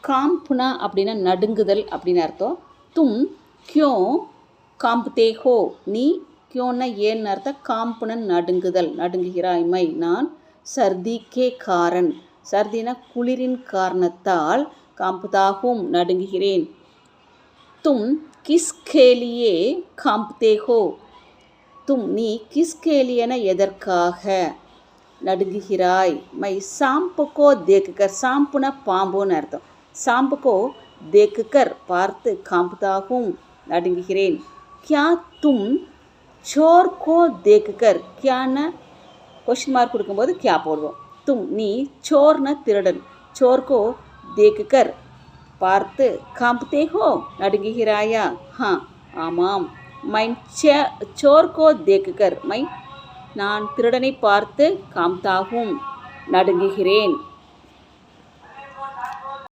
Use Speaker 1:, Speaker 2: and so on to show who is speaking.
Speaker 1: காம்புனா அப்படின்னா நடுங்குதல் அப்படின்னு அர்த்தம். தும் கியோ காம்புதே ஹோ, நீ கியோன்னா ஏன்னு அர்த்தம். காம்புனா நடுங்குதல், நடுங்குகிறாய். மை நான் சர்தி கே காரன், சர்தினா குளிரின் காரணத்தால், காம்புதாகும் நடுங்குகிறேன். தும் கிஸ்கேலியே காம்புதே ஹோ, தும் நீ கிஸ்கேலியன எதற்காக நடுங்குகிறாய். மை சாம்புக்கோ தேக்குக்கர், சாம்புனா பாம்புன்னு அர்த்தம். சாம்புக்கோ தேக்குக்கர் பார்த்து, காம்புதாகும் நடுங்குகிறேன். கியா தும் சோர்கோ தேக்குக்கர், கியான்னா கொஸ்டின் மார்க் கொடுக்கும்போது கியா போடுவோம். தும் நீ சோர்னா திருடன், சோர்கோ தேக்குக்கர் பார்த்து, காம்புதே ஹோ நடுங்குகிறாயா. ஹா ஆமாம். மை சோர்கோ தேக்குக்கர், மை நான் திருடனை பார்த்து, காம்புதாகும் நடுங்குகிறேன்.